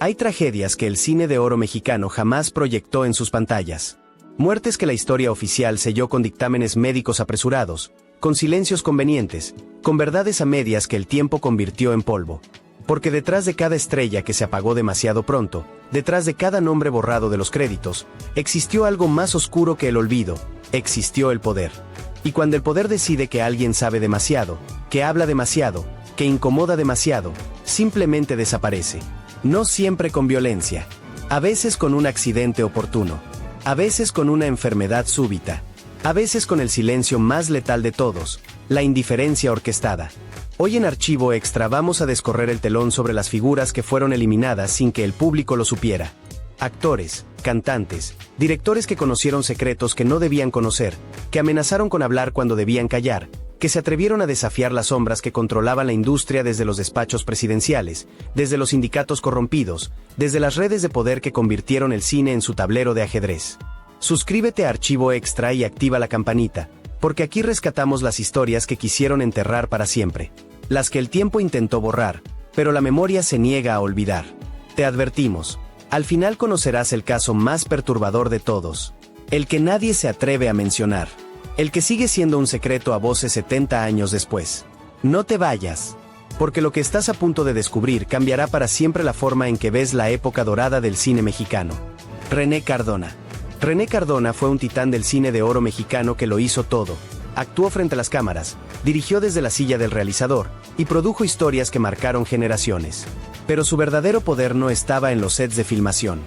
Hay tragedias que el cine de oro mexicano jamás proyectó en sus pantallas. Muertes que la historia oficial selló con dictámenes médicos apresurados, con silencios convenientes, con verdades a medias que el tiempo convirtió en polvo. Porque detrás de cada estrella que se apagó demasiado pronto, detrás de cada nombre borrado de los créditos, existió algo más oscuro que el olvido, existió el poder. Y cuando el poder decide que alguien sabe demasiado, que habla demasiado, que incomoda demasiado, simplemente desaparece. No siempre con violencia, a veces con un accidente oportuno, a veces con una enfermedad súbita, a veces con el silencio más letal de todos, la indiferencia orquestada. Hoy en Archivo Extra vamos a descorrer el telón sobre las figuras que fueron eliminadas sin que el público lo supiera. Actores, cantantes, directores que conocieron secretos que no debían conocer, que amenazaron con hablar cuando debían callar, que se atrevieron a desafiar las sombras que controlaban la industria desde los despachos presidenciales, desde los sindicatos corrompidos, desde las redes de poder que convirtieron el cine en su tablero de ajedrez. Suscríbete a Archivo Extra y activa la campanita, porque aquí rescatamos las historias que quisieron enterrar para siempre, las que el tiempo intentó borrar, pero la memoria se niega a olvidar. Te advertimos, al final conocerás el caso más perturbador de todos, el que nadie se atreve a mencionar. El que sigue siendo un secreto a voces 70 años después. No te vayas, porque lo que estás a punto de descubrir cambiará para siempre la forma en que ves la época dorada del cine mexicano. René Cardona. René Cardona fue un titán del cine de oro mexicano que lo hizo todo. Actuó frente a las cámaras, dirigió desde la silla del realizador, y produjo historias que marcaron generaciones. Pero su verdadero poder no estaba en los sets de filmación.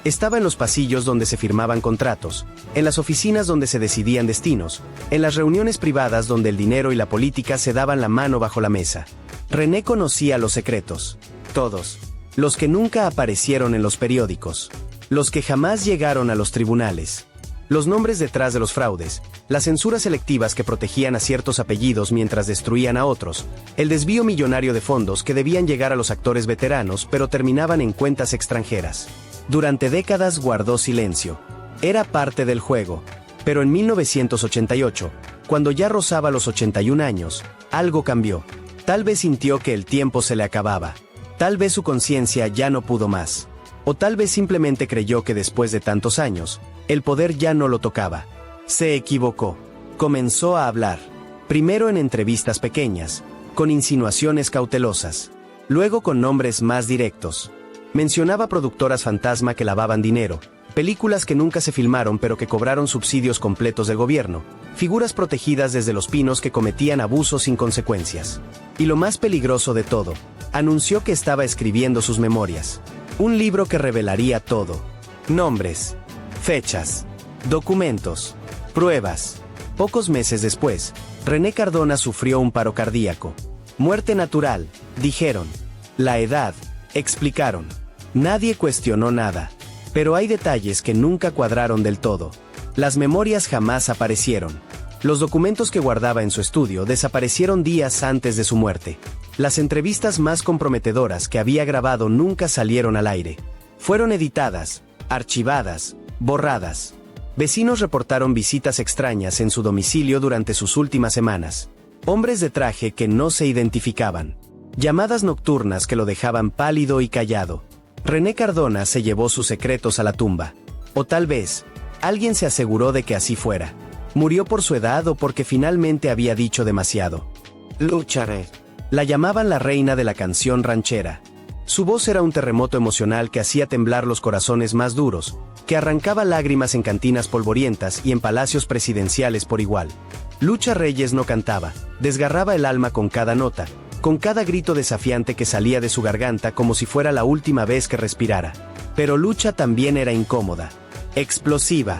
Estaba en los pasillos donde se firmaban contratos, en las oficinas donde se decidían destinos, en las reuniones privadas donde el dinero y la política se daban la mano bajo la mesa. René conocía los secretos. Todos. Los que nunca aparecieron en los periódicos. Los que jamás llegaron a los tribunales. Los nombres detrás de los fraudes, las censuras selectivas que protegían a ciertos apellidos mientras destruían a otros, el desvío millonario de fondos que debían llegar a los actores veteranos pero terminaban en cuentas extranjeras. Durante décadas guardó silencio. Era parte del juego. Pero en 1988, cuando ya rozaba los 81 años, algo cambió. Tal vez sintió que el tiempo se le acababa. Tal vez su conciencia ya no pudo más. O tal vez simplemente creyó que después de tantos años, el poder ya no lo tocaba. Se equivocó. Comenzó a hablar. Primero en entrevistas pequeñas, con insinuaciones cautelosas. Luego con nombres más directos. Mencionaba productoras fantasma que lavaban dinero, películas que nunca se filmaron pero que cobraron subsidios completos del gobierno, figuras protegidas desde los pinos que cometían abusos sin consecuencias. Y lo más peligroso de todo, anunció que estaba escribiendo sus memorias. Un libro que revelaría todo. Nombres, fechas, documentos, pruebas. Pocos meses después, René Cardona sufrió un paro cardíaco. Muerte natural, dijeron. La edad, explicaron. Nadie cuestionó nada. Pero hay detalles que nunca cuadraron del todo. Las memorias jamás aparecieron. Los documentos que guardaba en su estudio desaparecieron días antes de su muerte. Las entrevistas más comprometedoras que había grabado nunca salieron al aire. Fueron editadas, archivadas, borradas. Vecinos reportaron visitas extrañas en su domicilio durante sus últimas semanas. Hombres de traje que no se identificaban. Llamadas nocturnas que lo dejaban pálido y callado. René Cardona se llevó sus secretos a la tumba. O tal vez, alguien se aseguró de que así fuera. Murió por su edad o porque finalmente había dicho demasiado. Lucharé. La llamaban la reina de la canción ranchera. Su voz era un terremoto emocional que hacía temblar los corazones más duros, que arrancaba lágrimas en cantinas polvorientas y en palacios presidenciales por igual. Lucha Reyes no cantaba, desgarraba el alma con cada nota, con cada grito desafiante que salía de su garganta como si fuera la última vez que respirara. Pero Lucha también era incómoda, explosiva,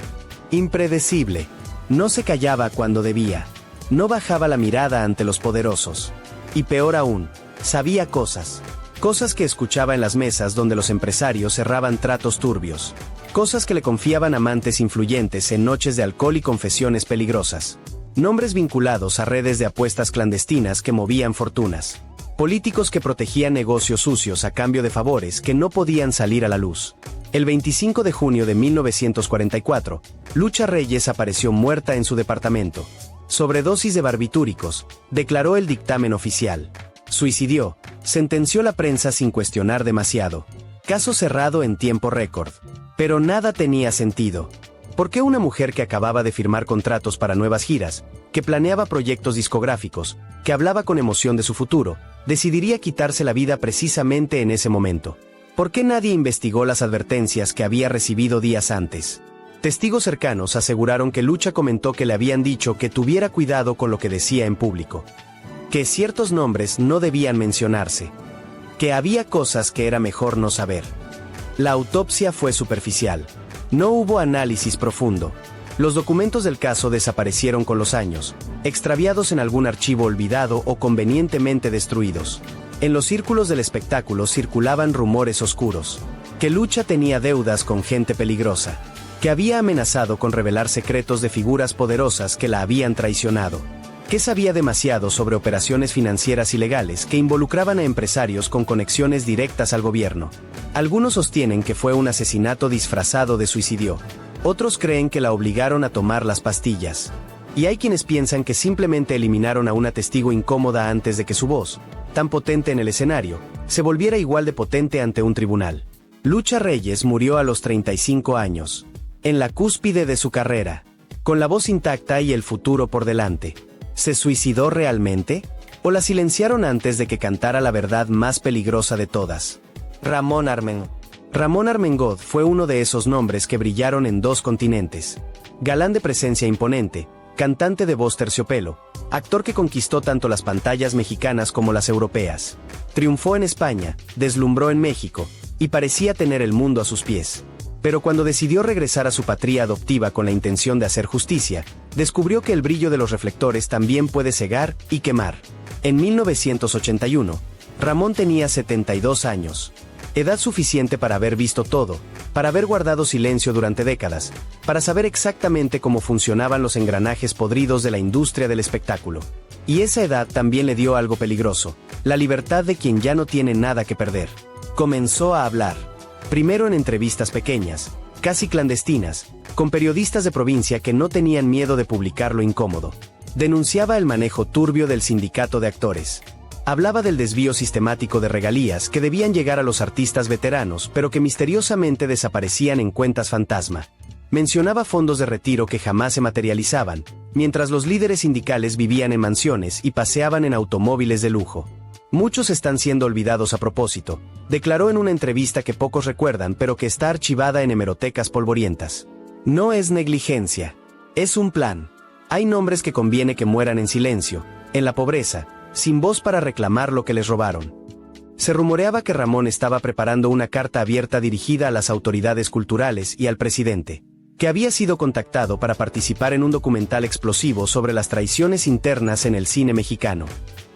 impredecible. No se callaba cuando debía. No bajaba la mirada ante los poderosos. Y peor aún, sabía cosas. Cosas que escuchaba en las mesas donde los empresarios cerraban tratos turbios. Cosas que le confiaban amantes influyentes en noches de alcohol y confesiones peligrosas. Nombres vinculados a redes de apuestas clandestinas que movían fortunas. Políticos que protegían negocios sucios a cambio de favores que no podían salir a la luz. El 25 de junio de 1944, Lucha Reyes apareció muerta en su departamento. Sobredosis de barbitúricos, declaró el dictamen oficial. Suicidió, sentenció la prensa sin cuestionar demasiado. Caso cerrado en tiempo récord. Pero nada tenía sentido. ¿Por qué una mujer que acababa de firmar contratos para nuevas giras, que planeaba proyectos discográficos, que hablaba con emoción de su futuro, decidiría quitarse la vida precisamente en ese momento? ¿Por qué nadie investigó las advertencias que había recibido días antes? Testigos cercanos aseguraron que Lucha comentó que le habían dicho que tuviera cuidado con lo que decía en público, que ciertos nombres no debían mencionarse, que había cosas que era mejor no saber. La autopsia fue superficial. No hubo análisis profundo. Los documentos del caso desaparecieron con los años, extraviados en algún archivo olvidado o convenientemente destruidos. En los círculos del espectáculo circulaban rumores oscuros, que Lucha tenía deudas con gente peligrosa, que había amenazado con revelar secretos de figuras poderosas que la habían traicionado, que sabía demasiado sobre operaciones financieras ilegales que involucraban a empresarios con conexiones directas al gobierno. Algunos sostienen que fue un asesinato disfrazado de suicidio. Otros creen que la obligaron a tomar las pastillas. Y hay quienes piensan que simplemente eliminaron a una testigo incómoda antes de que su voz, tan potente en el escenario, se volviera igual de potente ante un tribunal. Lucha Reyes murió a los 35 años, en la cúspide de su carrera, con la voz intacta y el futuro por delante. ¿Se suicidó realmente? ¿O la silenciaron antes de que cantara la verdad más peligrosa de todas? Ramón Armengol. Ramón Armengol fue uno de esos nombres que brillaron en dos continentes. Galán de presencia imponente, cantante de voz terciopelo, actor que conquistó tanto las pantallas mexicanas como las europeas. Triunfó en España, deslumbró en México, y parecía tener el mundo a sus pies. Pero cuando decidió regresar a su patria adoptiva con la intención de hacer justicia, descubrió que el brillo de los reflectores también puede cegar y quemar. En 1981, Ramón tenía 72 años. Edad suficiente para haber visto todo, para haber guardado silencio durante décadas, para saber exactamente cómo funcionaban los engranajes podridos de la industria del espectáculo. Y esa edad también le dio algo peligroso, la libertad de quien ya no tiene nada que perder. Comenzó a hablar. Primero en entrevistas pequeñas, casi clandestinas, con periodistas de provincia que no tenían miedo de publicar lo incómodo. Denunciaba el manejo turbio del sindicato de actores. Hablaba del desvío sistemático de regalías que debían llegar a los artistas veteranos pero que misteriosamente desaparecían en cuentas fantasma. Mencionaba fondos de retiro que jamás se materializaban, mientras los líderes sindicales vivían en mansiones y paseaban en automóviles de lujo. Muchos están siendo olvidados a propósito, declaró en una entrevista que pocos recuerdan pero que está archivada en hemerotecas polvorientas. No es negligencia, es un plan. Hay nombres que conviene que mueran en silencio, en la pobreza, sin voz para reclamar lo que les robaron. Se rumoreaba que Ramón estaba preparando una carta abierta dirigida a las autoridades culturales y al presidente, que había sido contactado para participar en un documental explosivo sobre las traiciones internas en el cine mexicano,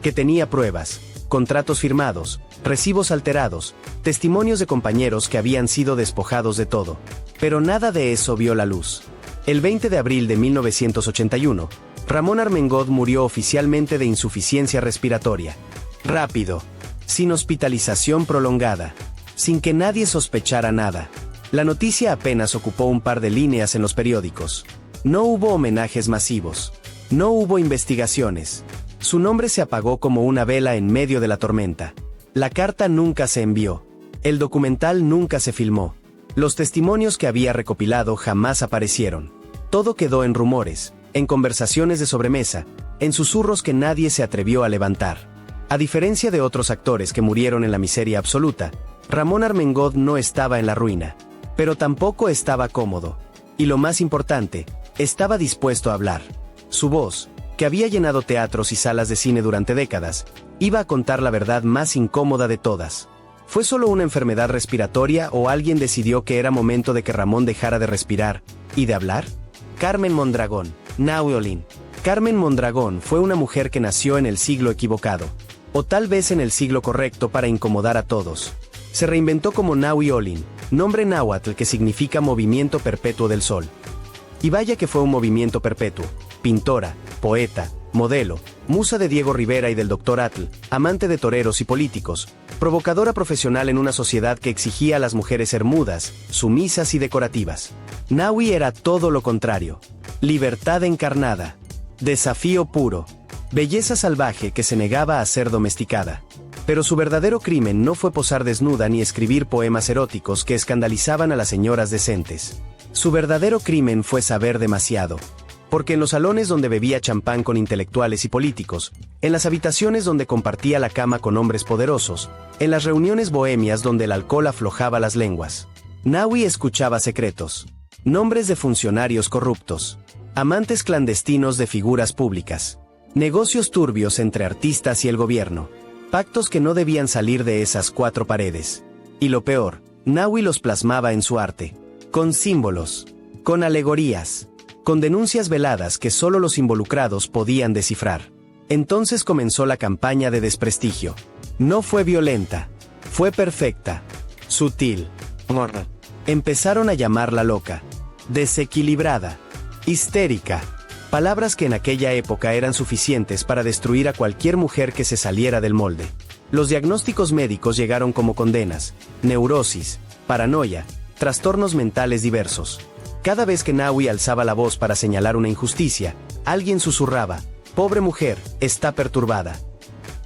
que tenía pruebas, contratos firmados, recibos alterados, testimonios de compañeros que habían sido despojados de todo. Pero nada de eso vio la luz. El 20 de abril de 1981, Ramón Armengol murió oficialmente de insuficiencia respiratoria. Rápido, sin hospitalización prolongada, sin que nadie sospechara nada. La noticia apenas ocupó un par de líneas en los periódicos. No hubo homenajes masivos. No hubo investigaciones. Su nombre se apagó como una vela en medio de la tormenta. La carta nunca se envió. El documental nunca se filmó. Los testimonios que había recopilado jamás aparecieron. Todo quedó en rumores, en conversaciones de sobremesa, en susurros que nadie se atrevió a levantar. A diferencia de otros actores que murieron en la miseria absoluta, Ramón Armengol no estaba en la ruina, pero tampoco estaba cómodo. Y lo más importante, estaba dispuesto a hablar. Su voz, que había llenado teatros y salas de cine durante décadas, iba a contar la verdad más incómoda de todas. ¿Fue solo una enfermedad respiratoria o alguien decidió que era momento de que Ramón dejara de respirar y de hablar? Carmen Mondragón, Nahui Olin. Carmen Mondragón fue una mujer que nació en el siglo equivocado, o tal vez en el siglo correcto para incomodar a todos. Se reinventó como Nahui Olin, nombre náhuatl que significa movimiento perpetuo del sol. Y vaya que fue un movimiento perpetuo. Pintora, poeta, modelo, musa de Diego Rivera y del Dr. Atl, amante de toreros y políticos, provocadora profesional en una sociedad que exigía a las mujeres ser mudas, sumisas y decorativas. Nahui era todo lo contrario. Libertad encarnada. Desafío puro. Belleza salvaje que se negaba a ser domesticada. Pero su verdadero crimen no fue posar desnuda ni escribir poemas eróticos que escandalizaban a las señoras decentes. Su verdadero crimen fue saber demasiado. Porque en los salones donde bebía champán con intelectuales y políticos, en las habitaciones donde compartía la cama con hombres poderosos, en las reuniones bohemias donde el alcohol aflojaba las lenguas, Nahui escuchaba secretos, nombres de funcionarios corruptos, amantes clandestinos de figuras públicas, negocios turbios entre artistas y el gobierno, pactos que no debían salir de esas cuatro paredes. Y lo peor, Nahui los plasmaba en su arte, con símbolos, con alegorías, con denuncias veladas que solo los involucrados podían descifrar. Entonces comenzó la campaña de desprestigio. No fue violenta, fue perfecta, sutil. Empezaron a llamarla loca, desequilibrada, histérica, palabras que en aquella época eran suficientes para destruir a cualquier mujer que se saliera del molde. Los diagnósticos médicos llegaron como condenas: neurosis, paranoia, trastornos mentales diversos. Cada vez que Nahui alzaba la voz para señalar una injusticia, alguien susurraba: «Pobre mujer, está perturbada».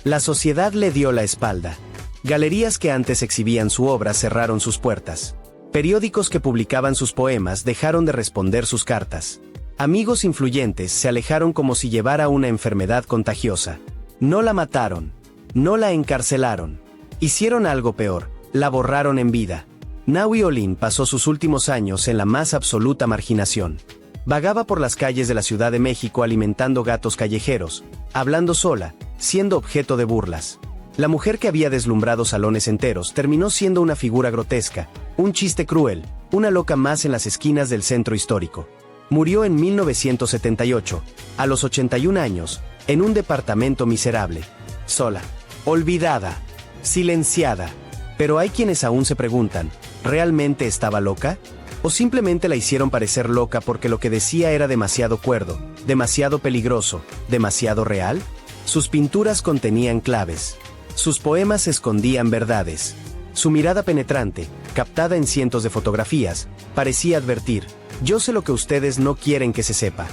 La sociedad le dio la espalda. Galerías que antes exhibían su obra cerraron sus puertas. Periódicos que publicaban sus poemas dejaron de responder sus cartas. Amigos influyentes se alejaron como si llevara una enfermedad contagiosa. No la mataron, no la encarcelaron. Hicieron algo peor, la borraron en vida. Nahui Olin pasó sus últimos años en la más absoluta marginación. Vagaba por las calles de la Ciudad de México alimentando gatos callejeros, hablando sola, siendo objeto de burlas. La mujer que había deslumbrado salones enteros terminó siendo una figura grotesca, un chiste cruel, una loca más en las esquinas del centro histórico. Murió en 1978, a los 81 años, en un departamento miserable, sola, olvidada, silenciada. Pero hay quienes aún se preguntan, ¿realmente estaba loca? ¿O simplemente la hicieron parecer loca porque lo que decía era demasiado cuerdo, demasiado peligroso, demasiado real? Sus pinturas contenían claves. Sus poemas escondían verdades. Su mirada penetrante, captada en cientos de fotografías, parecía advertir: «Yo sé lo que ustedes no quieren que se sepa».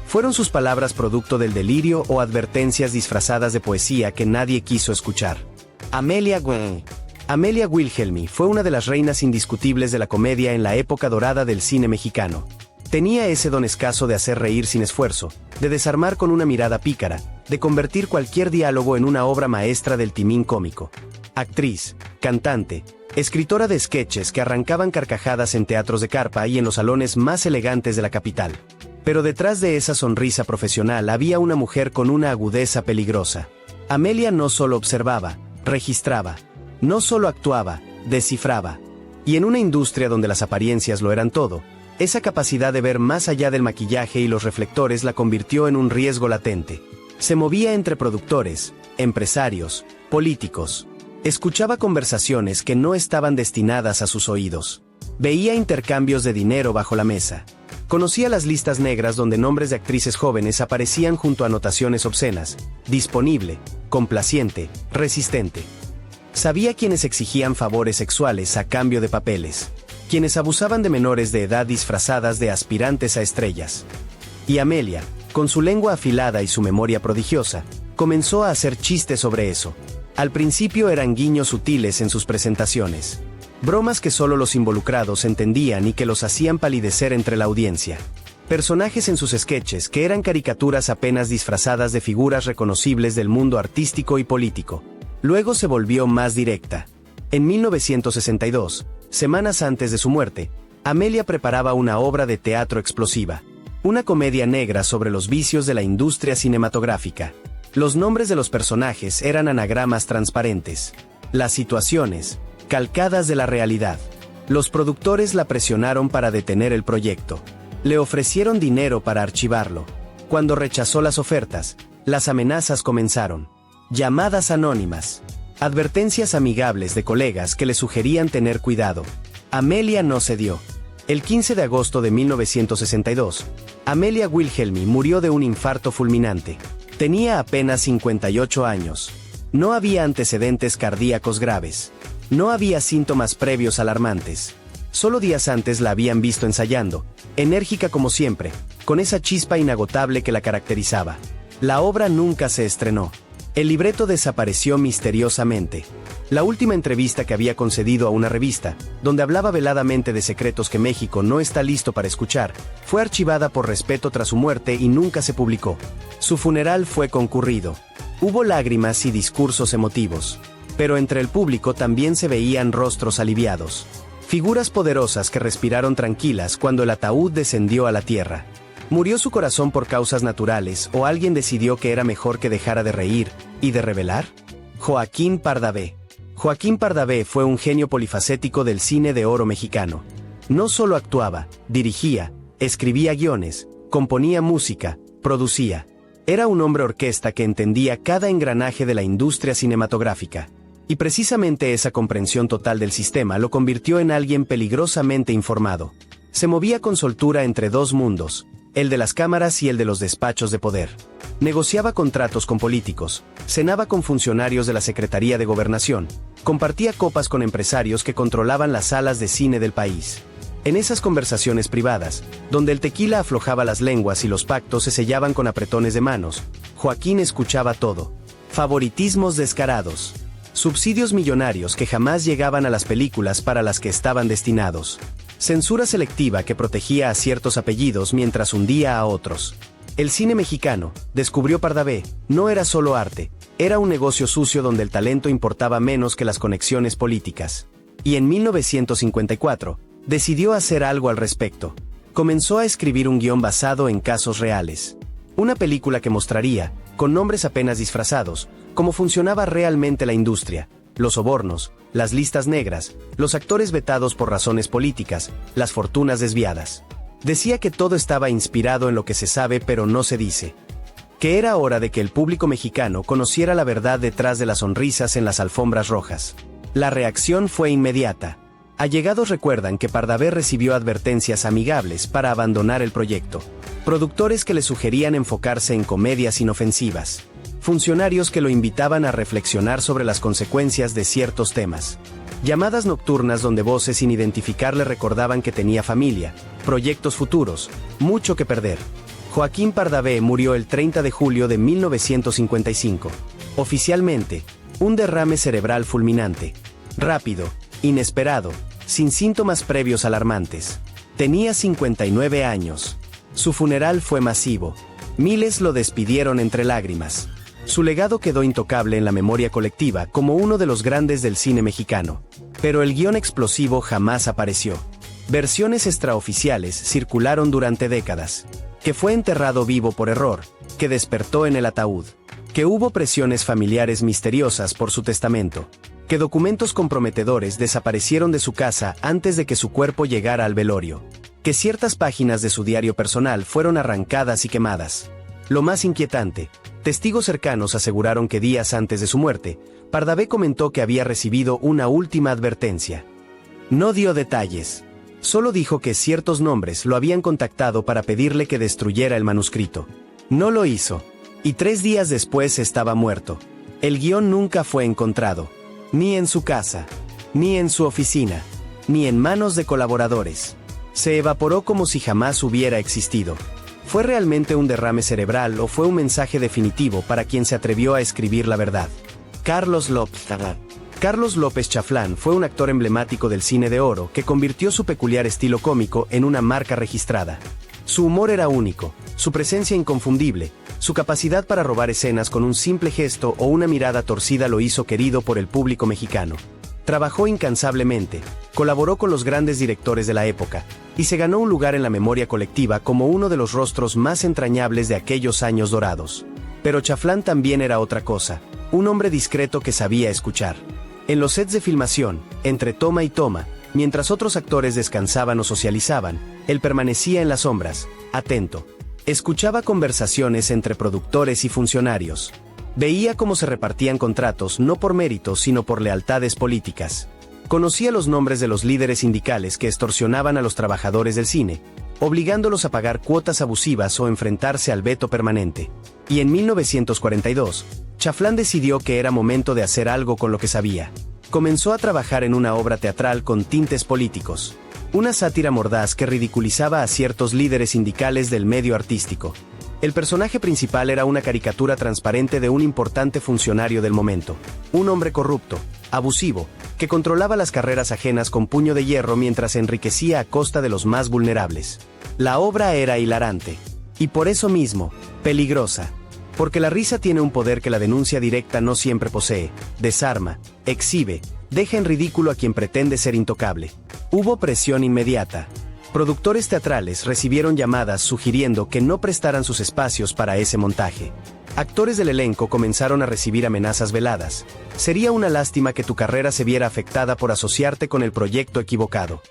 ¿Fueron sus palabras producto del delirio o advertencias disfrazadas de poesía que nadie quiso escuchar? Amelia Wilhelmy fue una de las reinas indiscutibles de la comedia en la época dorada del cine mexicano. Tenía ese don escaso de hacer reír sin esfuerzo, de desarmar con una mirada pícara, de convertir cualquier diálogo en una obra maestra del timín cómico. Actriz, cantante, escritora de sketches que arrancaban carcajadas en teatros de carpa y en los salones más elegantes de la capital. Pero detrás de esa sonrisa profesional había una mujer con una agudeza peligrosa. Amelia no solo observaba, registraba. No solo actuaba, descifraba. Y en una industria donde las apariencias lo eran todo, esa capacidad de ver más allá del maquillaje y los reflectores la convirtió en un riesgo latente. Se movía entre productores, empresarios, políticos. Escuchaba conversaciones que no estaban destinadas a sus oídos. Veía intercambios de dinero bajo la mesa. Conocía las listas negras donde nombres de actrices jóvenes aparecían junto a anotaciones obscenas: disponible, complaciente, resistente. Sabía quienes exigían favores sexuales a cambio de papeles, quienes abusaban de menores de edad disfrazadas de aspirantes a estrellas. Y Amelia, con su lengua afilada y su memoria prodigiosa, comenzó a hacer chistes sobre eso. Al principio eran guiños sutiles en sus presentaciones, bromas que solo los involucrados entendían y que los hacían palidecer entre la audiencia. Personajes en sus sketches que eran caricaturas apenas disfrazadas de figuras reconocibles del mundo artístico y político. Luego se volvió más directa. En 1962, semanas antes de su muerte, Amelia preparaba una obra de teatro explosiva, una comedia negra sobre los vicios de la industria cinematográfica. Los nombres de los personajes eran anagramas transparentes, las situaciones, calcadas de la realidad. Los productores la presionaron para detener el proyecto. Le ofrecieron dinero para archivarlo. Cuando rechazó las ofertas, las amenazas comenzaron. Llamadas anónimas, advertencias amigables de colegas que le sugerían tener cuidado. Amelia no cedió. El 15 de agosto de 1962, Amelia Wilhelmy murió de un infarto fulminante. Tenía apenas 58 años. No había antecedentes cardíacos graves. No había síntomas previos alarmantes. Solo días antes la habían visto ensayando, enérgica como siempre, con esa chispa inagotable que la caracterizaba. La obra nunca se estrenó. El libreto desapareció misteriosamente. La última entrevista que había concedido a una revista, donde hablaba veladamente de secretos que México no está listo para escuchar, fue archivada por respeto tras su muerte y nunca se publicó. Su funeral fue concurrido. Hubo lágrimas y discursos emotivos. Pero entre el público también se veían rostros aliviados. Figuras poderosas que respiraron tranquilas cuando el ataúd descendió a la tierra. ¿Murió su corazón por causas naturales o alguien decidió que era mejor que dejara de reír y de revelar? Joaquín Pardavé. Joaquín Pardavé fue un genio polifacético del cine de oro mexicano. No solo actuaba, dirigía, escribía guiones, componía música, producía. Era un hombre orquesta que entendía cada engranaje de la industria cinematográfica. Y precisamente esa comprensión total del sistema lo convirtió en alguien peligrosamente informado. Se movía con soltura entre dos mundos, el de las cámaras y el de los despachos de poder. Negociaba contratos con políticos, cenaba con funcionarios de la Secretaría de Gobernación, compartía copas con empresarios que controlaban las salas de cine del país. En esas conversaciones privadas, donde el tequila aflojaba las lenguas y los pactos se sellaban con apretones de manos, Joaquín escuchaba todo. Favoritismos descarados. Subsidios millonarios que jamás llegaban a las películas para las que estaban destinados. Censura selectiva que protegía a ciertos apellidos mientras hundía a otros. El cine mexicano, descubrió Pardavé, no era solo arte, era un negocio sucio donde el talento importaba menos que las conexiones políticas. Y en 1954, decidió hacer algo al respecto. Comenzó a escribir un guión basado en casos reales. Una película que mostraría, con nombres apenas disfrazados, cómo funcionaba realmente la industria, los sobornos, las listas negras, los actores vetados por razones políticas, las fortunas desviadas. Decía que todo estaba inspirado en lo que se sabe pero no se dice. Que era hora de que el público mexicano conociera la verdad detrás de las sonrisas en las alfombras rojas. La reacción fue inmediata. Allegados recuerdan que Pardavé recibió advertencias amigables para abandonar el proyecto. Productores que le sugerían enfocarse en comedias inofensivas. Funcionarios que lo invitaban a reflexionar sobre las consecuencias de ciertos temas. Llamadas nocturnas donde voces sin identificar le recordaban que tenía familia, proyectos futuros, mucho que perder. Joaquín Pardavé murió el 30 de julio de 1955. Oficialmente, un derrame cerebral fulminante. Rápido, inesperado, sin síntomas previos alarmantes. Tenía 59 años. Su funeral fue masivo. Miles lo despidieron entre lágrimas. Su legado quedó intocable en la memoria colectiva como uno de los grandes del cine mexicano. Pero el guión explosivo jamás apareció. Versiones extraoficiales circularon durante décadas. Que fue enterrado vivo por error, que despertó en el ataúd. Que hubo presiones familiares misteriosas por su testamento. Que documentos comprometedores desaparecieron de su casa antes de que su cuerpo llegara al velorio. Que ciertas páginas de su diario personal fueron arrancadas y quemadas. Lo más inquietante, testigos cercanos aseguraron que días antes de su muerte, Pardavé comentó que había recibido una última advertencia. No dio detalles. Solo dijo que ciertos nombres lo habían contactado para pedirle que destruyera el manuscrito. No lo hizo. Y 3 días después estaba muerto. El guión nunca fue encontrado. Ni en su casa, ni en su oficina, ni en manos de colaboradores. Se evaporó como si jamás hubiera existido. ¿Fue realmente un derrame cerebral o fue un mensaje definitivo para quien se atrevió a escribir la verdad? Carlos López. Carlos López Chaflán fue un actor emblemático del cine de oro que convirtió su peculiar estilo cómico en una marca registrada. Su humor era único, su presencia inconfundible, su capacidad para robar escenas con un simple gesto o una mirada torcida lo hizo querido por el público mexicano. Trabajó incansablemente, colaboró con los grandes directores de la época, y se ganó un lugar en la memoria colectiva como uno de los rostros más entrañables de aquellos años dorados. Pero Chaflán también era otra cosa, un hombre discreto que sabía escuchar. En los sets de filmación, entre toma y toma, mientras otros actores descansaban o socializaban, él permanecía en las sombras, atento. Escuchaba conversaciones entre productores y funcionarios. Veía cómo se repartían contratos no por méritos sino por lealtades políticas. Conocía los nombres de los líderes sindicales que extorsionaban a los trabajadores del cine, obligándolos a pagar cuotas abusivas o enfrentarse al veto permanente. Y en 1942, Chaflán decidió que era momento de hacer algo con lo que sabía. Comenzó a trabajar en una obra teatral con tintes políticos. Una sátira mordaz que ridiculizaba a ciertos líderes sindicales del medio artístico. El personaje principal era una caricatura transparente de un importante funcionario del momento, un hombre corrupto, abusivo, que controlaba las carreras ajenas con puño de hierro mientras se enriquecía a costa de los más vulnerables. La obra era hilarante, y por eso mismo, peligrosa, porque la risa tiene un poder que la denuncia directa no siempre posee, desarma, exhibe, deja en ridículo a quien pretende ser intocable. Hubo presión inmediata. Productores teatrales recibieron llamadas sugiriendo que no prestaran sus espacios para ese montaje. Actores del elenco comenzaron a recibir amenazas veladas. Sería una lástima que tu carrera se viera afectada por asociarte con el proyecto equivocado.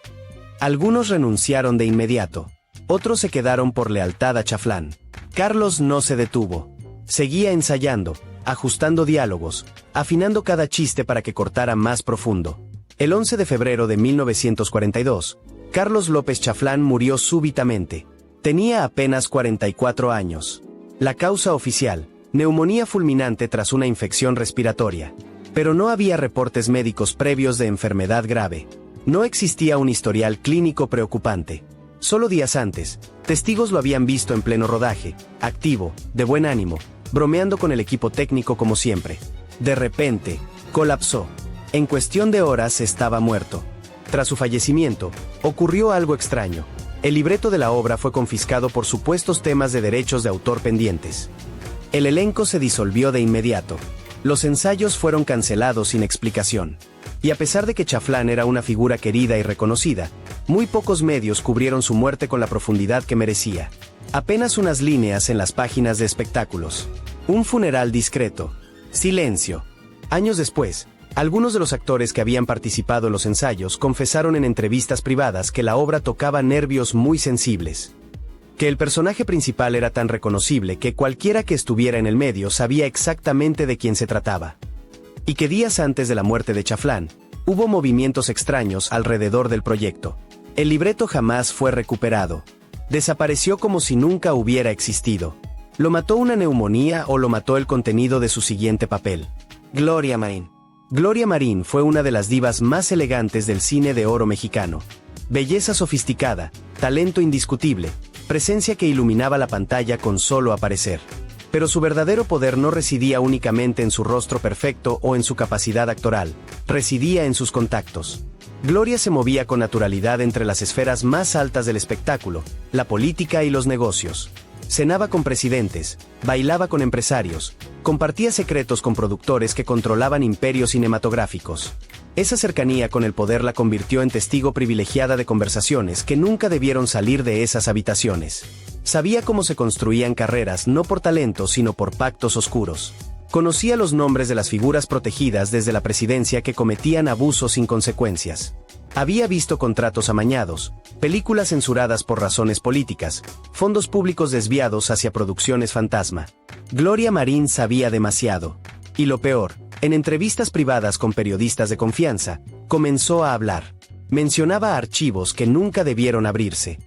Algunos renunciaron de inmediato. Otros se quedaron por lealtad a Chaflán. Carlos no se detuvo. Seguía ensayando, ajustando diálogos, afinando cada chiste para que cortara más profundo. El 11 de febrero de 1942, Carlos López Chaflán murió súbitamente. Tenía apenas 44 años. La causa oficial, neumonía fulminante tras una infección respiratoria. Pero no había reportes médicos previos de enfermedad grave. No existía un historial clínico preocupante. Solo días antes, testigos lo habían visto en pleno rodaje, activo, de buen ánimo, bromeando con el equipo técnico como siempre. De repente, colapsó. En cuestión de horas estaba muerto. Tras su fallecimiento, ocurrió algo extraño. El libreto de la obra fue confiscado por supuestos temas de derechos de autor pendientes. El elenco se disolvió de inmediato. Los ensayos fueron cancelados sin explicación. Y a pesar de que Chaflán era una figura querida y reconocida, muy pocos medios cubrieron su muerte con la profundidad que merecía. Apenas unas líneas en las páginas de espectáculos. Un funeral discreto. Silencio. Años después, algunos de los actores que habían participado en los ensayos confesaron en entrevistas privadas que la obra tocaba nervios muy sensibles. Que el personaje principal era tan reconocible que cualquiera que estuviera en el medio sabía exactamente de quién se trataba. Y que días antes de la muerte de Chaflán, hubo movimientos extraños alrededor del proyecto. El libreto jamás fue recuperado. Desapareció como si nunca hubiera existido. ¿Lo mató una neumonía o lo mató el contenido de su siguiente papel? Gloria Marín. Gloria Marín fue una de las divas más elegantes del cine de oro mexicano. Belleza sofisticada, talento indiscutible, presencia que iluminaba la pantalla con solo aparecer. Pero su verdadero poder no residía únicamente en su rostro perfecto o en su capacidad actoral, residía en sus contactos. Gloria se movía con naturalidad entre las esferas más altas del espectáculo, la política y los negocios. Cenaba con presidentes, bailaba con empresarios, compartía secretos con productores que controlaban imperios cinematográficos. Esa cercanía con el poder la convirtió en testigo privilegiada de conversaciones que nunca debieron salir de esas habitaciones. Sabía cómo se construían carreras no por talento sino por pactos oscuros. Conocía los nombres de las figuras protegidas desde la presidencia que cometían abusos sin consecuencias. Había visto contratos amañados, películas censuradas por razones políticas, fondos públicos desviados hacia producciones fantasma. Gloria Marín sabía demasiado. Y lo peor, en entrevistas privadas con periodistas de confianza, comenzó a hablar. Mencionaba archivos que nunca debieron abrirse.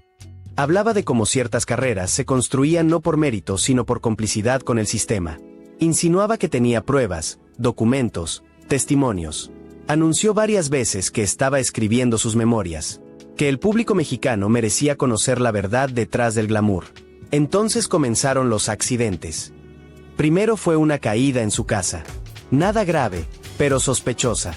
Hablaba de cómo ciertas carreras se construían no por mérito sino por complicidad con el sistema. Insinuaba que tenía pruebas, documentos, testimonios. Anunció varias veces que estaba escribiendo sus memorias, que el público mexicano merecía conocer la verdad detrás del glamour. Entonces comenzaron los accidentes. Primero fue una caída en su casa. Nada grave, pero sospechosa.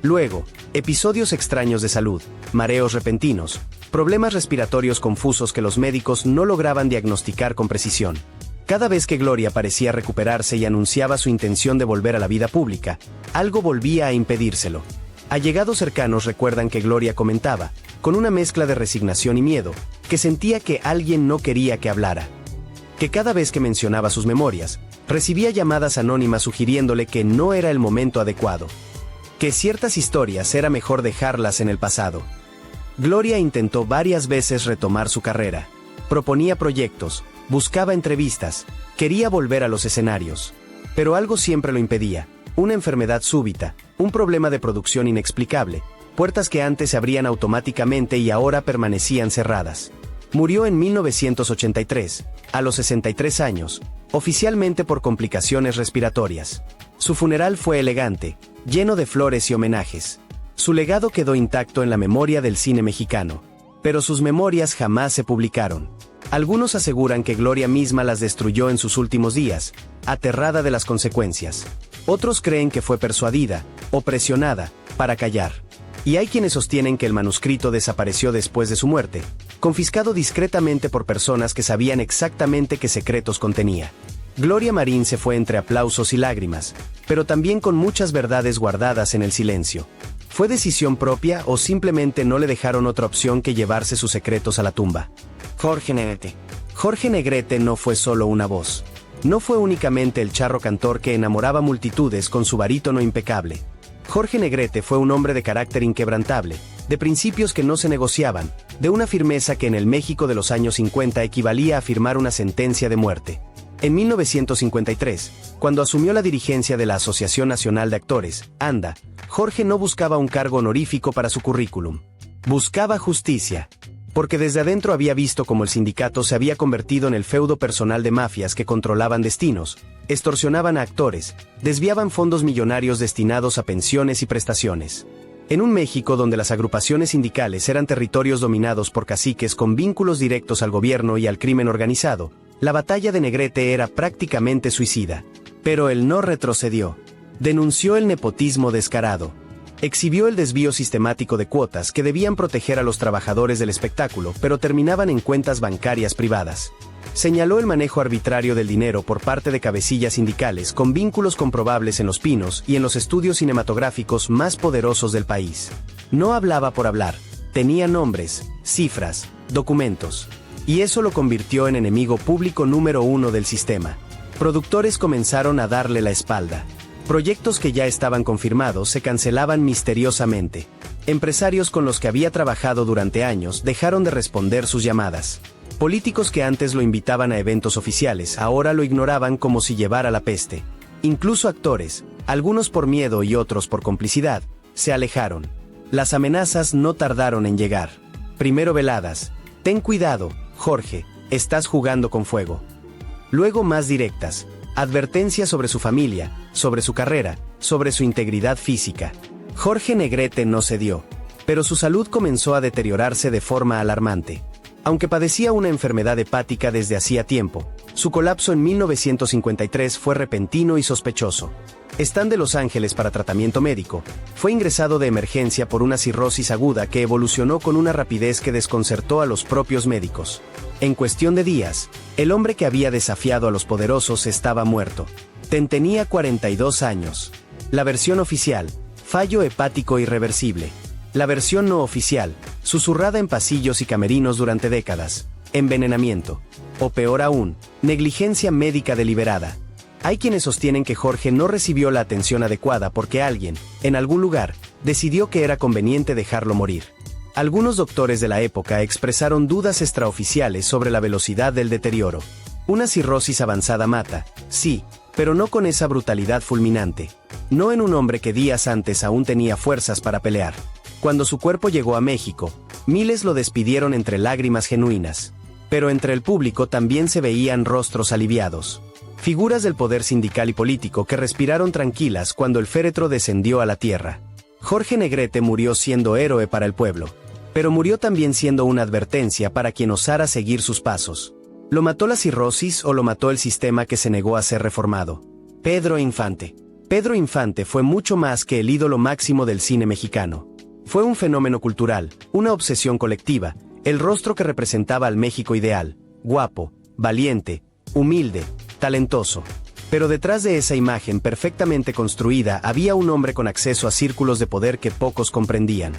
Luego, episodios extraños de salud, mareos repentinos, problemas respiratorios confusos que los médicos no lograban diagnosticar con precisión. Cada vez que Gloria parecía recuperarse y anunciaba su intención de volver a la vida pública, algo volvía a impedírselo. Allegados cercanos recuerdan que Gloria comentaba, con una mezcla de resignación y miedo, que sentía que alguien no quería que hablara. Que cada vez que mencionaba sus memorias, recibía llamadas anónimas sugiriéndole que no era el momento adecuado. Que ciertas historias era mejor dejarlas en el pasado. Gloria intentó varias veces retomar su carrera. Proponía proyectos, buscaba entrevistas, quería volver a los escenarios. Pero algo siempre lo impedía, una enfermedad súbita, un problema de producción inexplicable, puertas que antes se abrían automáticamente y ahora permanecían cerradas. Murió en 1983, a los 63 años, oficialmente por complicaciones respiratorias. Su funeral fue elegante, lleno de flores y homenajes. Su legado quedó intacto en la memoria del cine mexicano, pero sus memorias jamás se publicaron. Algunos aseguran que Gloria misma las destruyó en sus últimos días, aterrada de las consecuencias. Otros creen que fue persuadida, o presionada, para callar. Y hay quienes sostienen que el manuscrito desapareció después de su muerte, confiscado discretamente por personas que sabían exactamente qué secretos contenía. Gloria Marín se fue entre aplausos y lágrimas, pero también con muchas verdades guardadas en el silencio. ¿Fue decisión propia o simplemente no le dejaron otra opción que llevarse sus secretos a la tumba? Jorge Negrete. Jorge Negrete no fue solo una voz. No fue únicamente el charro cantor que enamoraba multitudes con su barítono impecable. Jorge Negrete fue un hombre de carácter inquebrantable, de principios que no se negociaban, de una firmeza que en el México de los años 50 equivalía a firmar una sentencia de muerte. En 1953, cuando asumió la dirigencia de la Asociación Nacional de Actores, ANDA, Jorge no buscaba un cargo honorífico para su currículum. Buscaba justicia. Porque desde adentro había visto cómo el sindicato se había convertido en el feudo personal de mafias que controlaban destinos, extorsionaban a actores, desviaban fondos millonarios destinados a pensiones y prestaciones. En un México donde las agrupaciones sindicales eran territorios dominados por caciques con vínculos directos al gobierno y al crimen organizado, la batalla de Negrete era prácticamente suicida. Pero él no retrocedió. Denunció el nepotismo descarado. Exhibió el desvío sistemático de cuotas que debían proteger a los trabajadores del espectáculo, pero terminaban en cuentas bancarias privadas. Señaló el manejo arbitrario del dinero por parte de cabecillas sindicales con vínculos comprobables en Los Pinos y en los estudios cinematográficos más poderosos del país. No hablaba por hablar, tenía nombres, cifras, documentos. Y eso lo convirtió en enemigo público número uno del sistema. Productores comenzaron a darle la espalda. Proyectos que ya estaban confirmados se cancelaban misteriosamente. Empresarios con los que había trabajado durante años dejaron de responder sus llamadas. Políticos que antes lo invitaban a eventos oficiales ahora lo ignoraban como si llevara la peste. Incluso actores, algunos por miedo y otros por complicidad, se alejaron. Las amenazas no tardaron en llegar. Primero veladas. Ten cuidado, Jorge, estás jugando con fuego. Luego más directas. Advertencias sobre su familia, sobre su carrera, sobre su integridad física. Jorge Negrete no cedió, pero su salud comenzó a deteriorarse de forma alarmante. Aunque padecía una enfermedad hepática desde hacía tiempo, su colapso en 1953 fue repentino y sospechoso. Están de Los Ángeles para tratamiento médico, fue ingresado de emergencia por una cirrosis aguda que evolucionó con una rapidez que desconcertó a los propios médicos. En cuestión de días, el hombre que había desafiado a los poderosos estaba muerto. Tenía 42 años. La versión oficial, fallo hepático irreversible. La versión no oficial, susurrada en pasillos y camerinos durante décadas, envenenamiento. O peor aún, negligencia médica deliberada. Hay quienes sostienen que Jorge no recibió la atención adecuada porque alguien, en algún lugar, decidió que era conveniente dejarlo morir. Algunos doctores de la época expresaron dudas extraoficiales sobre la velocidad del deterioro. Una cirrosis avanzada mata, sí, pero no con esa brutalidad fulminante. No en un hombre que días antes aún tenía fuerzas para pelear. Cuando su cuerpo llegó a México, miles lo despidieron entre lágrimas genuinas. Pero entre el público también se veían rostros aliviados. Figuras del poder sindical y político que respiraron tranquilas cuando el féretro descendió a la tierra. Jorge Negrete murió siendo héroe para el pueblo. Pero murió también siendo una advertencia para quien osara seguir sus pasos. ¿Lo mató la cirrosis o lo mató el sistema que se negó a ser reformado? Pedro Infante. Pedro Infante fue mucho más que el ídolo máximo del cine mexicano. Fue un fenómeno cultural, una obsesión colectiva, el rostro que representaba al México ideal, guapo, valiente, humilde, talentoso. Pero detrás de esa imagen perfectamente construida había un hombre con acceso a círculos de poder que pocos comprendían.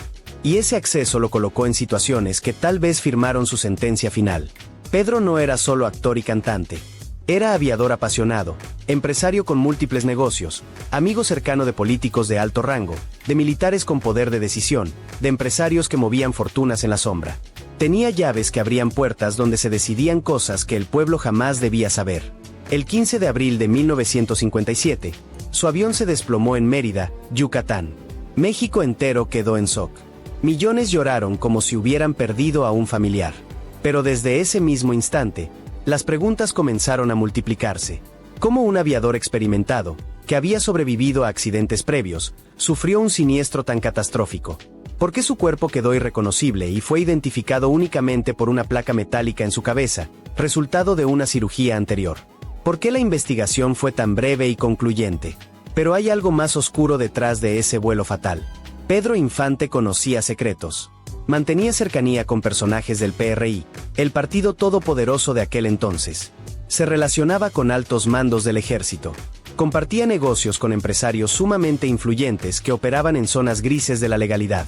Y ese acceso lo colocó en situaciones que tal vez firmaron su sentencia final. Pedro no era solo actor y cantante. Era aviador apasionado, empresario con múltiples negocios, amigo cercano de políticos de alto rango, de militares con poder de decisión, de empresarios que movían fortunas en la sombra. Tenía llaves que abrían puertas donde se decidían cosas que el pueblo jamás debía saber. El 15 de abril de 1957, su avión se desplomó en Mérida, Yucatán. México entero quedó en shock. Millones lloraron como si hubieran perdido a un familiar. Pero desde ese mismo instante, las preguntas comenzaron a multiplicarse. ¿Cómo un aviador experimentado, que había sobrevivido a accidentes previos, sufrió un siniestro tan catastrófico? ¿Por qué su cuerpo quedó irreconocible y fue identificado únicamente por una placa metálica en su cabeza, resultado de una cirugía anterior? ¿Por qué la investigación fue tan breve y concluyente? Pero hay algo más oscuro detrás de ese vuelo fatal. Pedro Infante conocía secretos. Mantenía cercanía con personajes del PRI, el partido todopoderoso de aquel entonces. Se relacionaba con altos mandos del ejército. Compartía negocios con empresarios sumamente influyentes que operaban en zonas grises de la legalidad.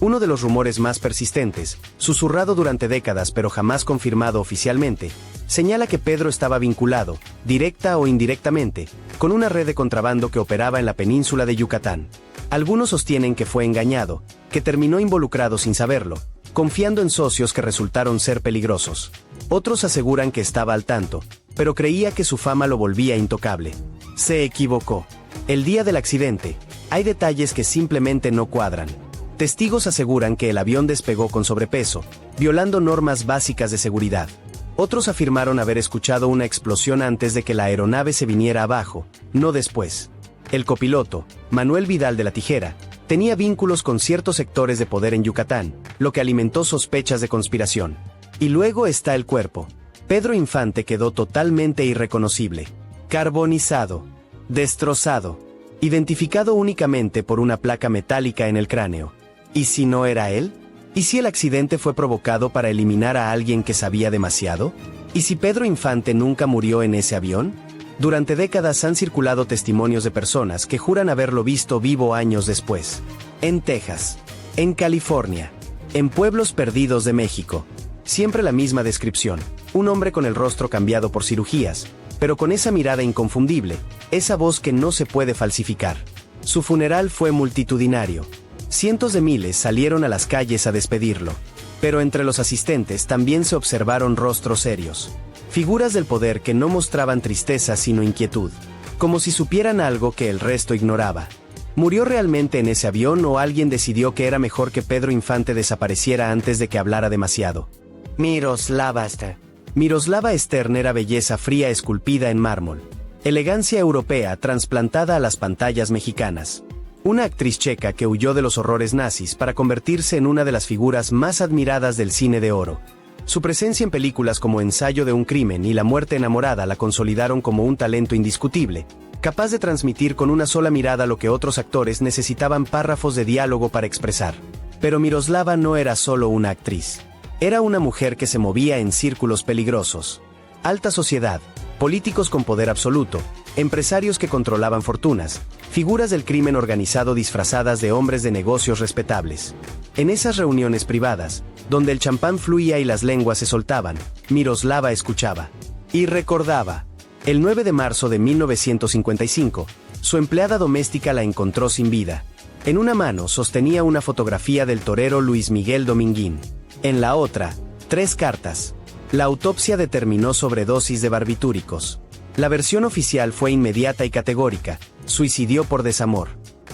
Uno de los rumores más persistentes, susurrado durante décadas pero jamás confirmado oficialmente, señala que Pedro estaba vinculado, directa o indirectamente, con una red de contrabando que operaba en la península de Yucatán. Algunos sostienen que fue engañado, que terminó involucrado sin saberlo, confiando en socios que resultaron ser peligrosos. Otros aseguran que estaba al tanto, pero creía que su fama lo volvía intocable. Se equivocó. El día del accidente, hay detalles que simplemente no cuadran. Testigos aseguran que el avión despegó con sobrepeso, violando normas básicas de seguridad. Otros afirmaron haber escuchado una explosión antes de que la aeronave se viniera abajo, no después. El copiloto, Manuel Vidal de la Tijera, tenía vínculos con ciertos sectores de poder en Yucatán, lo que alimentó sospechas de conspiración. Y luego está el cuerpo. Pedro Infante quedó totalmente irreconocible, carbonizado, destrozado, identificado únicamente por una placa metálica en el cráneo. ¿Y si no era él? ¿Y si el accidente fue provocado para eliminar a alguien que sabía demasiado? ¿Y si Pedro Infante nunca murió en ese avión? Durante décadas han circulado testimonios de personas que juran haberlo visto vivo años después. En Texas, en California, en pueblos perdidos de México. Siempre la misma descripción. Un hombre con el rostro cambiado por cirugías, pero con esa mirada inconfundible, esa voz que no se puede falsificar. Su funeral fue multitudinario. Cientos de miles salieron a las calles a despedirlo. Pero entre los asistentes también se observaron rostros serios. Figuras del poder que no mostraban tristeza sino inquietud. Como si supieran algo que el resto ignoraba. ¿Murió realmente en ese avión o alguien decidió que era mejor que Pedro Infante desapareciera antes de que hablara demasiado? Miroslava Stern. Miroslava Stern era belleza fría esculpida en mármol. Elegancia europea trasplantada a las pantallas mexicanas. Una actriz checa que huyó de los horrores nazis para convertirse en una de las figuras más admiradas del cine de oro. Su presencia en películas como Ensayo de un crimen y La muerte enamorada la consolidaron como un talento indiscutible, capaz de transmitir con una sola mirada lo que otros actores necesitaban párrafos de diálogo para expresar. Pero Miroslava no era solo una actriz. Era una mujer que se movía en círculos peligrosos. Alta sociedad, políticos con poder absoluto, empresarios que controlaban fortunas, figuras del crimen organizado disfrazadas de hombres de negocios respetables. En esas reuniones privadas, donde el champán fluía y las lenguas se soltaban, Miroslava escuchaba. Y recordaba. El 9 de marzo de 1955, su empleada doméstica la encontró sin vida. En una mano sostenía una fotografía del torero Luis Miguel Dominguín. En la otra, 3 cartas. La autopsia determinó sobredosis de barbitúricos. La versión oficial fue inmediata y categórica: suicidio por desamor.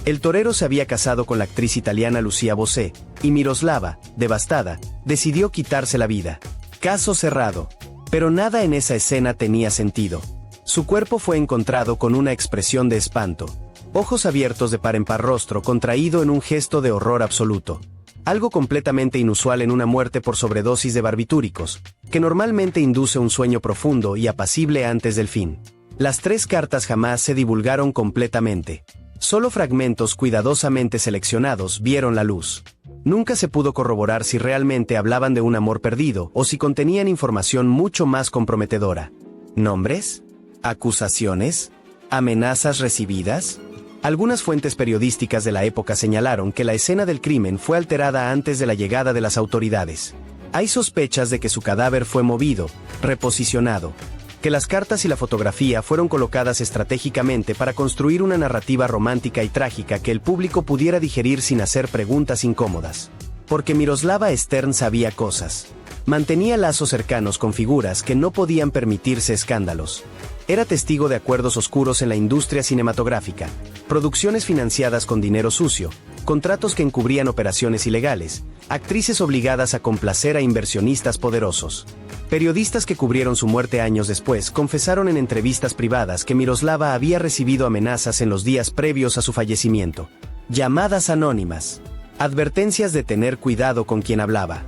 El torero se había casado con la actriz italiana Lucia Bosé, y Miroslava, devastada, decidió quitarse la vida. Caso cerrado. Pero nada en esa escena tenía sentido. Su cuerpo fue encontrado con una expresión de espanto. Ojos abiertos de par en par, rostro contraído en un gesto de horror absoluto. Algo completamente inusual en una muerte por sobredosis de barbitúricos, que normalmente induce un sueño profundo y apacible antes del fin. Las 3 cartas jamás se divulgaron completamente. Solo fragmentos cuidadosamente seleccionados vieron la luz. Nunca se pudo corroborar si realmente hablaban de un amor perdido o si contenían información mucho más comprometedora. ¿Nombres? ¿Acusaciones? ¿Amenazas recibidas? Algunas fuentes periodísticas de la época señalaron que la escena del crimen fue alterada antes de la llegada de las autoridades. Hay sospechas de que su cadáver fue movido, reposicionado, que las cartas y la fotografía fueron colocadas estratégicamente para construir una narrativa romántica y trágica que el público pudiera digerir sin hacer preguntas incómodas. Porque Miroslava Stern sabía cosas. Mantenía lazos cercanos con figuras que no podían permitirse escándalos. Era testigo de acuerdos oscuros en la industria cinematográfica, producciones financiadas con dinero sucio, contratos que encubrían operaciones ilegales, actrices obligadas a complacer a inversionistas poderosos. Periodistas que cubrieron su muerte años después confesaron en entrevistas privadas que Miroslava había recibido amenazas en los días previos a su fallecimiento. Llamadas anónimas. Advertencias de tener cuidado con quien hablaba.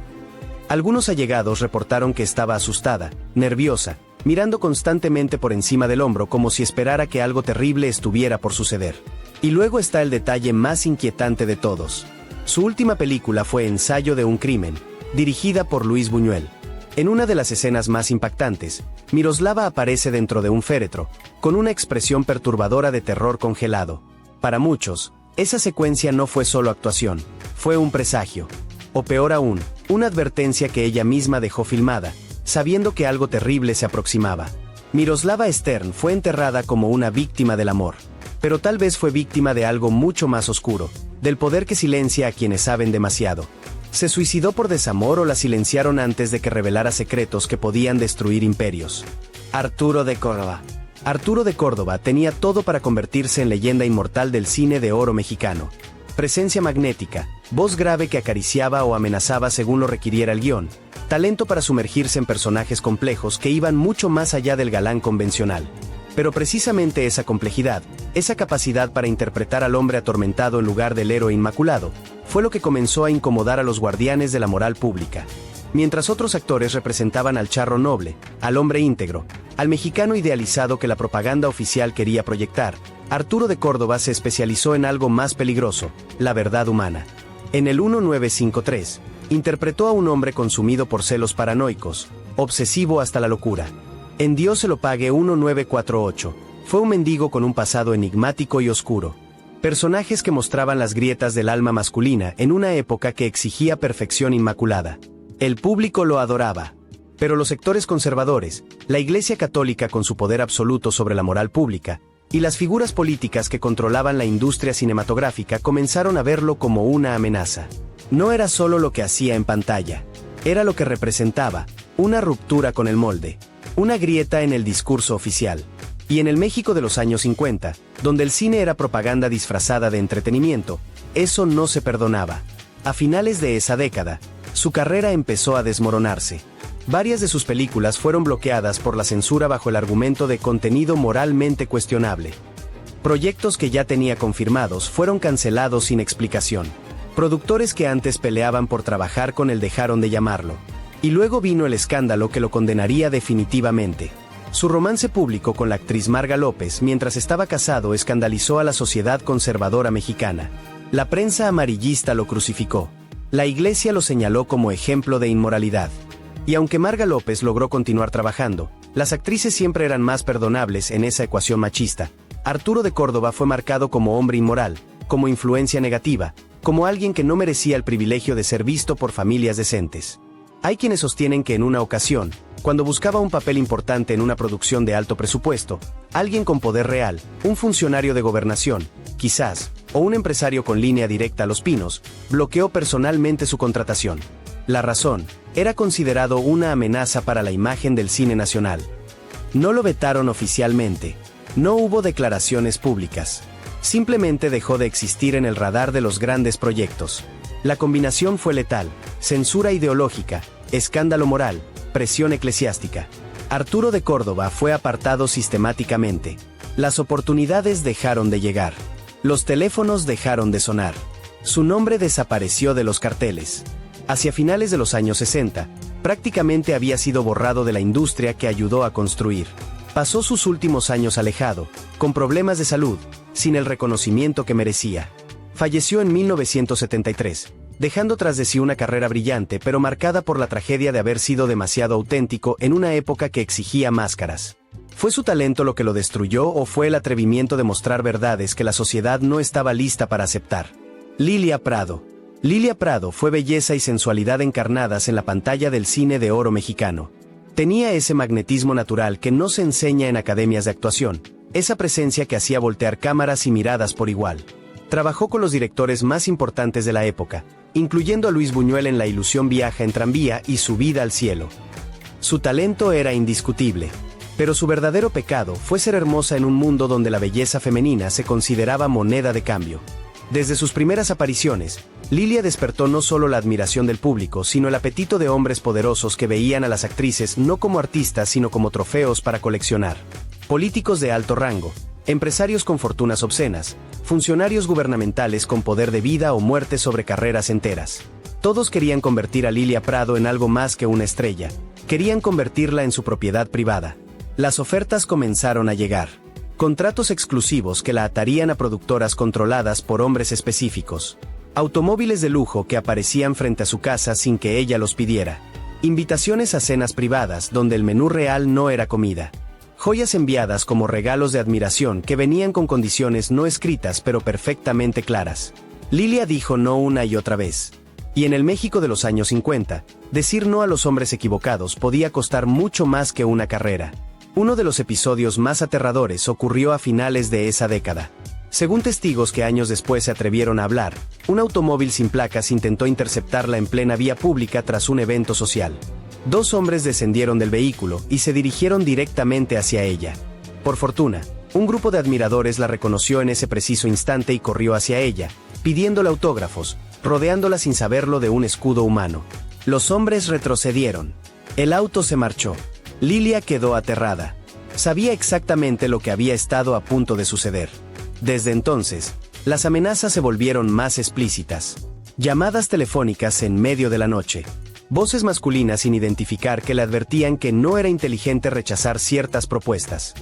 Algunos allegados reportaron que estaba asustada, nerviosa, mirando constantemente por encima del hombro como si esperara que algo terrible estuviera por suceder. Y luego está el detalle más inquietante de todos. Su última película fue Ensayo de un crimen, dirigida por Luis Buñuel. En una de las escenas más impactantes, Miroslava aparece dentro de un féretro, con una expresión perturbadora de terror congelado. Para muchos, esa secuencia no fue solo actuación, fue un presagio. O peor aún, una advertencia que ella misma dejó filmada, sabiendo que algo terrible se aproximaba. Miroslava Stern fue enterrada como una víctima del amor, pero tal vez fue víctima de algo mucho más oscuro, del poder que silencia a quienes saben demasiado. ¿Se suicidó por desamor o la silenciaron antes de que revelara secretos que podían destruir imperios? Arturo de Córdoba. Arturo de Córdoba tenía todo para convertirse en leyenda inmortal del cine de oro mexicano. Presencia magnética, voz grave que acariciaba o amenazaba según lo requiriera el guión, talento para sumergirse en personajes complejos que iban mucho más allá del galán convencional. Pero precisamente esa complejidad, esa capacidad para interpretar al hombre atormentado en lugar del héroe inmaculado, fue lo que comenzó a incomodar a los guardianes de la moral pública. Mientras otros actores representaban al charro noble, al hombre íntegro, al mexicano idealizado que la propaganda oficial quería proyectar, Arturo de Córdoba se especializó en algo más peligroso, la verdad humana. En el 1953, interpretó a un hombre consumido por celos paranoicos, obsesivo hasta la locura. En Dios se lo pague 1948, fue un mendigo con un pasado enigmático y oscuro. Personajes que mostraban las grietas del alma masculina en una época que exigía perfección inmaculada. El público lo adoraba. Pero los sectores conservadores, la Iglesia Católica con su poder absoluto sobre la moral pública, y las figuras políticas que controlaban la industria cinematográfica comenzaron a verlo como una amenaza. No era solo lo que hacía en pantalla, era lo que representaba, una ruptura con el molde, una grieta en el discurso oficial. Y en el México de los años 50, donde el cine era propaganda disfrazada de entretenimiento, eso no se perdonaba. A finales de esa década, su carrera empezó a desmoronarse. Varias de sus películas fueron bloqueadas por la censura bajo el argumento de contenido moralmente cuestionable. Proyectos que ya tenía confirmados fueron cancelados sin explicación. Productores que antes peleaban por trabajar con él dejaron de llamarlo. Y luego vino el escándalo que lo condenaría definitivamente. Su romance público con la actriz Marga López mientras estaba casado escandalizó a la sociedad conservadora mexicana. La prensa amarillista lo crucificó. La iglesia lo señaló como ejemplo de inmoralidad. Y aunque Marga López logró continuar trabajando, las actrices siempre eran más perdonables en esa ecuación machista. Arturo de Córdoba fue marcado como hombre inmoral, como influencia negativa, como alguien que no merecía el privilegio de ser visto por familias decentes. Hay quienes sostienen que en una ocasión, cuando buscaba un papel importante en una producción de alto presupuesto, alguien con poder real, un funcionario de gobernación, quizás, o un empresario con línea directa a Los Pinos, bloqueó personalmente su contratación. La razón, era considerado una amenaza para la imagen del cine nacional. No lo vetaron oficialmente, no hubo declaraciones públicas. Simplemente dejó de existir en el radar de los grandes proyectos. La combinación fue letal, censura ideológica, escándalo moral, presión eclesiástica. Arturo de Córdoba fue apartado sistemáticamente. Las oportunidades dejaron de llegar. Los teléfonos dejaron de sonar. Su nombre desapareció de los carteles. Hacia finales de los años 60, prácticamente había sido borrado de la industria que ayudó a construir. Pasó sus últimos años alejado, con problemas de salud, sin el reconocimiento que merecía. Falleció en 1973, dejando tras de sí una carrera brillante pero marcada por la tragedia de haber sido demasiado auténtico en una época que exigía máscaras. ¿Fue su talento lo que lo destruyó o fue el atrevimiento de mostrar verdades que la sociedad no estaba lista para aceptar? Lilia Prado. Lilia Prado fue belleza y sensualidad encarnadas en la pantalla del cine de oro mexicano. Tenía ese magnetismo natural que no se enseña en academias de actuación, esa presencia que hacía voltear cámaras y miradas por igual. Trabajó con los directores más importantes de la época, incluyendo a Luis Buñuel en La ilusión viaja en tranvía y Su vida al cielo. Su talento era indiscutible, pero su verdadero pecado fue ser hermosa en un mundo donde la belleza femenina se consideraba moneda de cambio. Desde sus primeras apariciones, Lilia despertó no solo la admiración del público, sino el apetito de hombres poderosos que veían a las actrices no como artistas sino como trofeos para coleccionar. Políticos de alto rango, empresarios con fortunas obscenas, funcionarios gubernamentales con poder de vida o muerte sobre carreras enteras. Todos querían convertir a Lilia Prado en algo más que una estrella. Querían convertirla en su propiedad privada. Las ofertas comenzaron a llegar. Contratos exclusivos que la atarían a productoras controladas por hombres específicos. Automóviles de lujo que aparecían frente a su casa sin que ella los pidiera. Invitaciones a cenas privadas donde el menú real no era comida. Joyas enviadas como regalos de admiración que venían con condiciones no escritas pero perfectamente claras. Lilia dijo no una y otra vez. Y en el México de los años 50, decir no a los hombres equivocados podía costar mucho más que una carrera. Uno de los episodios más aterradores ocurrió a finales de esa década. Según testigos que años después se atrevieron a hablar, un automóvil sin placas intentó interceptarla en plena vía pública tras un evento social. 2 hombres descendieron del vehículo y se dirigieron directamente hacia ella. Por fortuna, un grupo de admiradores la reconoció en ese preciso instante y corrió hacia ella, pidiéndole autógrafos, rodeándola sin saberlo de un escudo humano. Los hombres retrocedieron. El auto se marchó. Lilia quedó aterrada. Sabía exactamente lo que había estado a punto de suceder. Desde entonces, las amenazas se volvieron más explícitas. Llamadas telefónicas en medio de la noche. Voces masculinas sin identificar que le advertían que no era inteligente rechazar ciertas propuestas.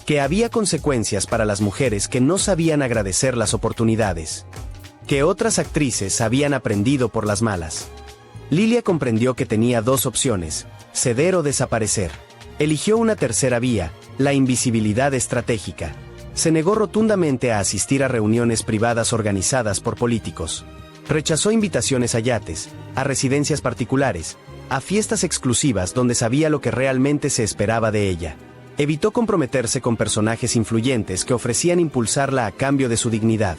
Que había consecuencias para las mujeres que no sabían agradecer las oportunidades. Que otras actrices habían aprendido por las malas. Lilia comprendió que tenía 2 opciones, ceder o desaparecer. Eligió una tercera vía, la invisibilidad estratégica. Se negó rotundamente a asistir a reuniones privadas organizadas por políticos. Rechazó invitaciones a yates, a residencias particulares, a fiestas exclusivas donde sabía lo que realmente se esperaba de ella. Evitó comprometerse con personajes influyentes que ofrecían impulsarla a cambio de su dignidad.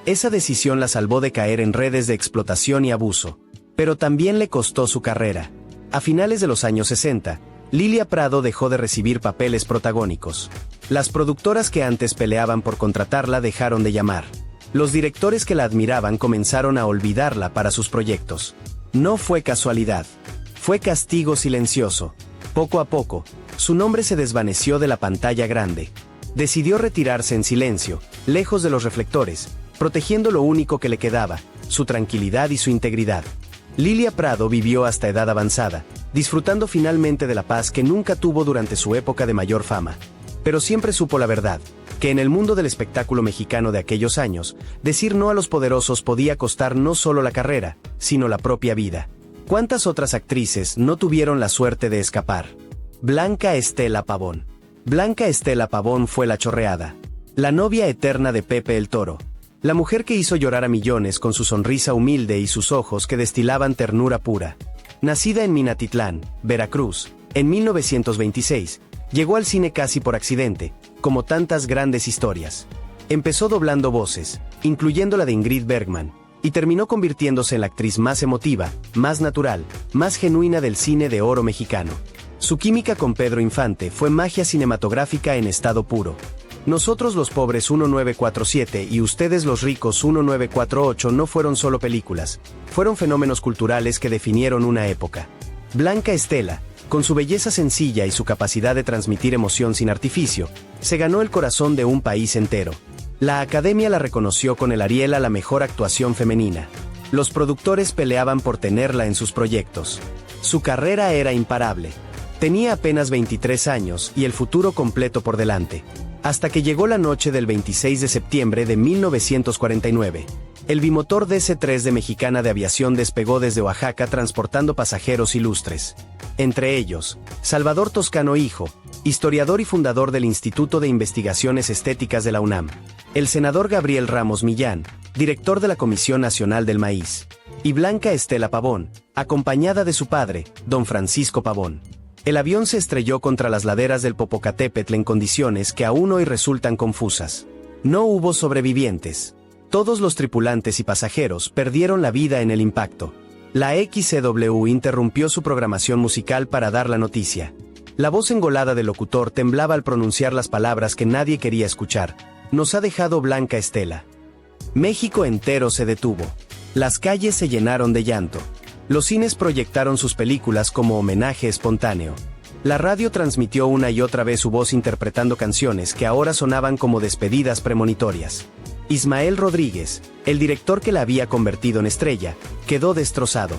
Esa decisión la salvó de caer en redes de explotación y abuso. Pero también le costó su carrera. A finales de los años 60, Lilia Prado dejó de recibir papeles protagónicos. Las productoras que antes peleaban por contratarla dejaron de llamar. Los directores que la admiraban comenzaron a olvidarla para sus proyectos. No fue casualidad. Fue castigo silencioso. Poco a poco, su nombre se desvaneció de la pantalla grande. Decidió retirarse en silencio, lejos de los reflectores, protegiendo lo único que le quedaba, su tranquilidad y su integridad. Lilia Prado vivió hasta edad avanzada, disfrutando finalmente de la paz que nunca tuvo durante su época de mayor fama. Pero siempre supo la verdad, que en el mundo del espectáculo mexicano de aquellos años, decir no a los poderosos podía costar no solo la carrera, sino la propia vida. ¿Cuántas otras actrices no tuvieron la suerte de escapar? Blanca Estela Pavón. Blanca Estela Pavón fue la chorreada. La novia eterna de Pepe el Toro. La mujer que hizo llorar a millones con su sonrisa humilde y sus ojos que destilaban ternura pura. Nacida en Minatitlán, Veracruz, en 1926, llegó al cine casi por accidente, como tantas grandes historias. Empezó doblando voces, incluyendo la de Ingrid Bergman, y terminó convirtiéndose en la actriz más emotiva, más natural, más genuina del cine de oro mexicano. Su química con Pedro Infante fue magia cinematográfica en estado puro. Nosotros los pobres 1947 y ustedes los ricos 1948 no fueron solo películas, fueron fenómenos culturales que definieron una época. Blanca Estela, con su belleza sencilla y su capacidad de transmitir emoción sin artificio, se ganó el corazón de un país entero. La Academia la reconoció con el Ariel a la mejor actuación femenina. Los productores peleaban por tenerla en sus proyectos. Su carrera era imparable. Tenía apenas 23 años y el futuro completo por delante. Hasta que llegó la noche del 26 de septiembre de 1949. El bimotor DC-3 de Mexicana de Aviación despegó desde Oaxaca transportando pasajeros ilustres. Entre ellos, Salvador Toscano Hijo, historiador y fundador del Instituto de Investigaciones Estéticas de la UNAM. El senador Gabriel Ramos Millán, director de la Comisión Nacional del Maíz. Y Blanca Estela Pavón, acompañada de su padre, don Francisco Pavón. El avión se estrelló contra las laderas del Popocatépetl en condiciones que aún hoy resultan confusas. No hubo sobrevivientes. Todos los tripulantes y pasajeros perdieron la vida en el impacto. La XCW interrumpió su programación musical para dar la noticia. La voz engolada del locutor temblaba al pronunciar las palabras que nadie quería escuchar. Nos ha dejado Blanca Estela. México entero se detuvo. Las calles se llenaron de llanto. Los cines proyectaron sus películas como homenaje espontáneo. La radio transmitió una y otra vez su voz interpretando canciones que ahora sonaban como despedidas premonitorias. Ismael Rodríguez, el director que la había convertido en estrella, quedó destrozado.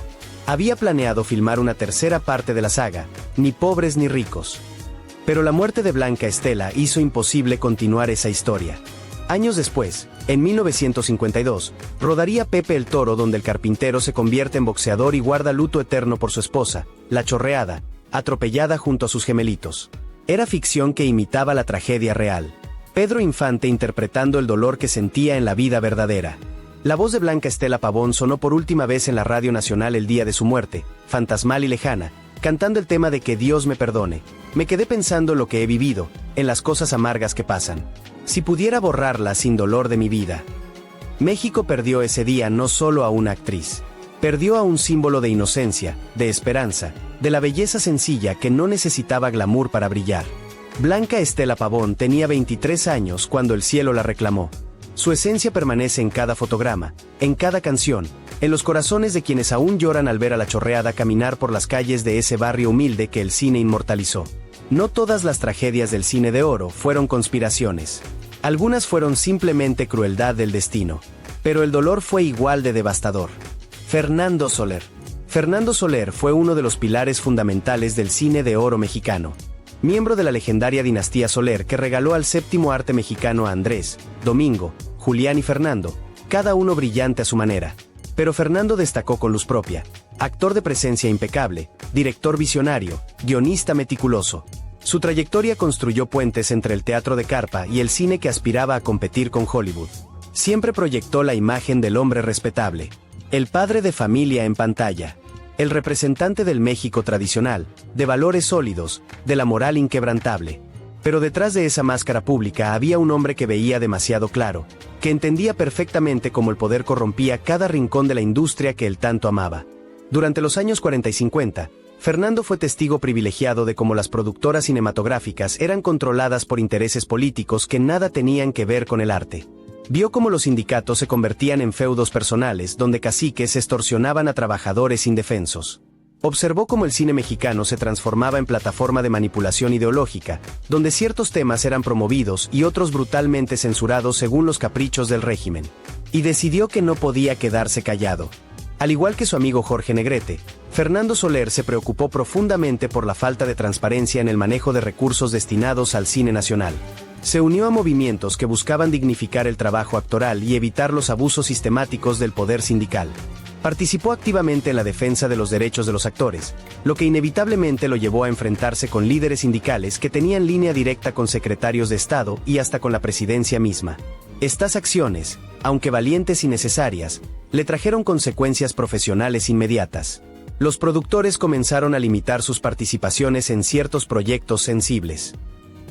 Había planeado filmar una tercera parte de la saga, Ni pobres ni ricos. Pero la muerte de Blanca Estela hizo imposible continuar esa historia. Años después, en 1952, rodaría Pepe el Toro, donde el carpintero se convierte en boxeador y guarda luto eterno por su esposa, la Chorreada, atropellada junto a sus gemelitos. Era ficción que imitaba la tragedia real. Pedro Infante interpretando el dolor que sentía en la vida verdadera. La voz de Blanca Estela Pavón sonó por última vez en la Radio Nacional el día de su muerte, fantasmal y lejana, cantando el tema de Que Dios me perdone. Me quedé pensando lo que he vivido, en las cosas amargas que pasan. Si pudiera borrarla sin dolor de mi vida. México perdió ese día no solo a una actriz. Perdió a un símbolo de inocencia, de esperanza, de la belleza sencilla que no necesitaba glamour para brillar. Blanca Estela Pavón tenía 23 años cuando el cielo la reclamó. Su esencia permanece en cada fotograma, en cada canción, en los corazones de quienes aún lloran al ver a la Chorreada caminar por las calles de ese barrio humilde que el cine inmortalizó. No todas las tragedias del cine de oro fueron conspiraciones. Algunas fueron simplemente crueldad del destino. Pero el dolor fue igual de devastador. Fernando Soler. Fernando Soler fue uno de los pilares fundamentales del cine de oro mexicano. Miembro de la legendaria dinastía Soler que regaló al séptimo arte mexicano a Andrés, Domingo, Julián y Fernando, cada uno brillante a su manera. Pero Fernando destacó con luz propia. Actor de presencia impecable, director visionario, guionista meticuloso. Su trayectoria construyó puentes entre el teatro de carpa y el cine que aspiraba a competir con Hollywood. Siempre proyectó la imagen del hombre respetable, el padre de familia en pantalla, el representante del México tradicional, de valores sólidos, de la moral inquebrantable. Pero detrás de esa máscara pública había un hombre que veía demasiado claro, que entendía perfectamente cómo el poder corrompía cada rincón de la industria que él tanto amaba. Durante los años 40 y 50, Fernando fue testigo privilegiado de cómo las productoras cinematográficas eran controladas por intereses políticos que nada tenían que ver con el arte. Vio cómo los sindicatos se convertían en feudos personales donde caciques extorsionaban a trabajadores indefensos. Observó cómo el cine mexicano se transformaba en plataforma de manipulación ideológica, donde ciertos temas eran promovidos y otros brutalmente censurados según los caprichos del régimen. Y decidió que no podía quedarse callado. Al igual que su amigo Jorge Negrete, Fernando Soler se preocupó profundamente por la falta de transparencia en el manejo de recursos destinados al cine nacional. Se unió a movimientos que buscaban dignificar el trabajo actoral y evitar los abusos sistemáticos del poder sindical. Participó activamente en la defensa de los derechos de los actores, lo que inevitablemente lo llevó a enfrentarse con líderes sindicales que tenían línea directa con secretarios de Estado y hasta con la presidencia misma. Estas acciones, aunque valientes y necesarias, le trajeron consecuencias profesionales inmediatas. Los productores comenzaron a limitar sus participaciones en ciertos proyectos sensibles.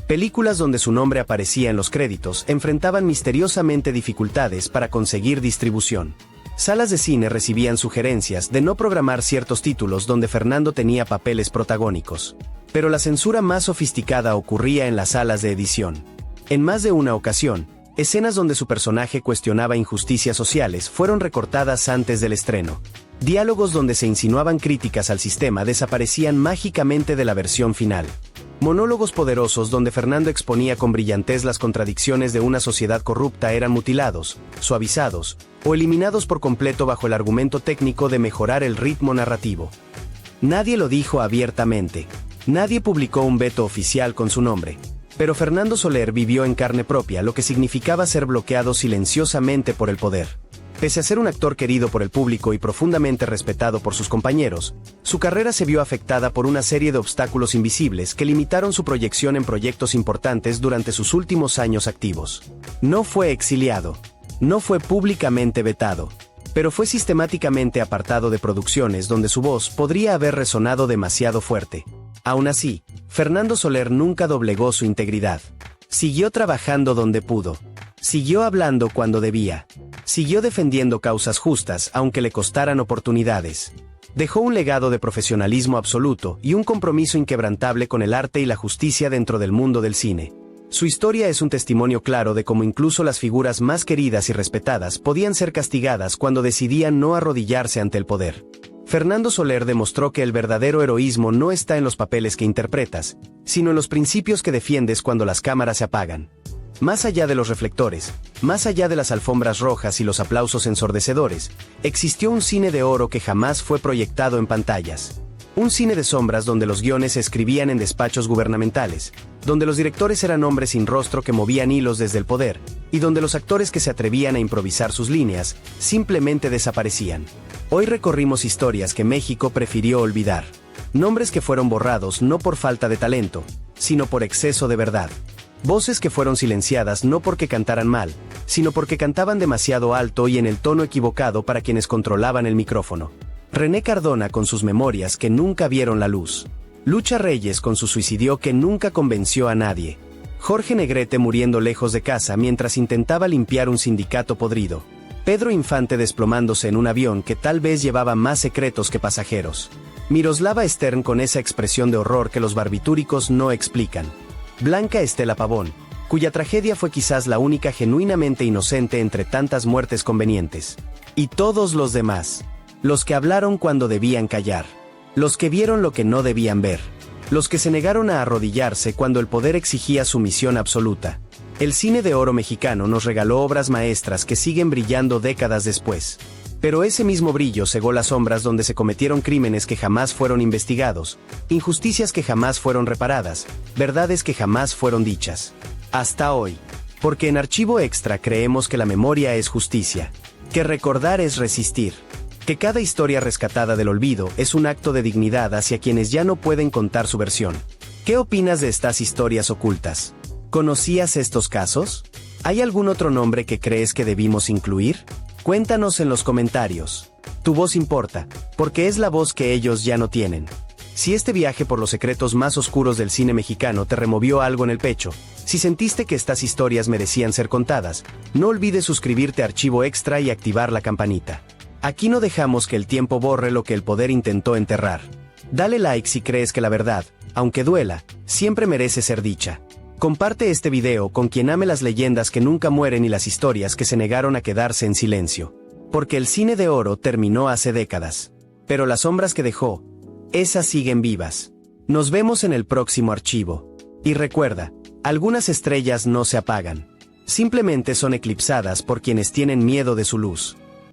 Películas donde su nombre aparecía en los créditos enfrentaban misteriosamente dificultades para conseguir distribución. Salas de cine recibían sugerencias de no programar ciertos títulos donde Fernando tenía papeles protagónicos. Pero la censura más sofisticada ocurría en las salas de edición. En más de una ocasión, escenas donde su personaje cuestionaba injusticias sociales fueron recortadas antes del estreno. Diálogos donde se insinuaban críticas al sistema desaparecían mágicamente de la versión final. Monólogos poderosos donde Fernando exponía con brillantez las contradicciones de una sociedad corrupta eran mutilados, suavizados, o eliminados por completo bajo el argumento técnico de mejorar el ritmo narrativo. Nadie lo dijo abiertamente. Nadie publicó un veto oficial con su nombre. Pero Fernando Soler vivió en carne propia lo que significaba ser bloqueado silenciosamente por el poder. Pese a ser un actor querido por el público y profundamente respetado por sus compañeros, su carrera se vio afectada por una serie de obstáculos invisibles que limitaron su proyección en proyectos importantes durante sus últimos años activos. No fue exiliado. No fue públicamente vetado. Pero fue sistemáticamente apartado de producciones donde su voz podría haber resonado demasiado fuerte. Aún así, Fernando Soler nunca doblegó su integridad. Siguió trabajando donde pudo. Siguió hablando cuando debía. Siguió defendiendo causas justas aunque le costaran oportunidades. Dejó un legado de profesionalismo absoluto y un compromiso inquebrantable con el arte y la justicia dentro del mundo del cine. Su historia es un testimonio claro de cómo incluso las figuras más queridas y respetadas podían ser castigadas cuando decidían no arrodillarse ante el poder. Fernando Soler demostró que el verdadero heroísmo no está en los papeles que interpretas, sino en los principios que defiendes cuando las cámaras se apagan. Más allá de los reflectores, más allá de las alfombras rojas y los aplausos ensordecedores, existió un cine de oro que jamás fue proyectado en pantallas. Un cine de sombras donde los guiones se escribían en despachos gubernamentales, donde los directores eran hombres sin rostro que movían hilos desde el poder, y donde los actores que se atrevían a improvisar sus líneas simplemente desaparecían. Hoy recorrimos historias que México prefirió olvidar. Nombres que fueron borrados no por falta de talento, sino por exceso de verdad. Voces que fueron silenciadas no porque cantaran mal, sino porque cantaban demasiado alto y en el tono equivocado para quienes controlaban el micrófono. René Cardona con sus memorias que nunca vieron la luz. Lucha Reyes con su suicidio que nunca convenció a nadie. Jorge Negrete muriendo lejos de casa mientras intentaba limpiar un sindicato podrido. Pedro Infante desplomándose en un avión que tal vez llevaba más secretos que pasajeros. Miroslava Stern con esa expresión de horror que los barbitúricos no explican. Blanca Estela Pavón, cuya tragedia fue quizás la única genuinamente inocente entre tantas muertes convenientes. Y todos los demás. Los que hablaron cuando debían callar. Los que vieron lo que no debían ver. Los que se negaron a arrodillarse cuando el poder exigía sumisión absoluta. El cine de oro mexicano nos regaló obras maestras que siguen brillando décadas después. Pero ese mismo brillo cegó las sombras donde se cometieron crímenes que jamás fueron investigados, injusticias que jamás fueron reparadas, verdades que jamás fueron dichas. Hasta hoy. Porque en Archivo Extra creemos que la memoria es justicia. Que recordar es resistir. Que cada historia rescatada del olvido es un acto de dignidad hacia quienes ya no pueden contar su versión. ¿Qué opinas de estas historias ocultas? ¿Conocías estos casos? ¿Hay algún otro nombre que crees que debimos incluir? Cuéntanos en los comentarios. Tu voz importa, porque es la voz que ellos ya no tienen. Si este viaje por los secretos más oscuros del cine mexicano te removió algo en el pecho, si sentiste que estas historias merecían ser contadas, no olvides suscribirte a Archivo Extra y activar la campanita. Aquí no dejamos que el tiempo borre lo que el poder intentó enterrar. Dale like si crees que la verdad, aunque duela, siempre merece ser dicha. Comparte este video con quien ame las leyendas que nunca mueren y las historias que se negaron a quedarse en silencio. Porque el cine de oro terminó hace décadas. Pero las sombras que dejó, esas siguen vivas. Nos vemos en el próximo archivo. Y recuerda, algunas estrellas no se apagan. Simplemente son eclipsadas por quienes tienen miedo de su luz.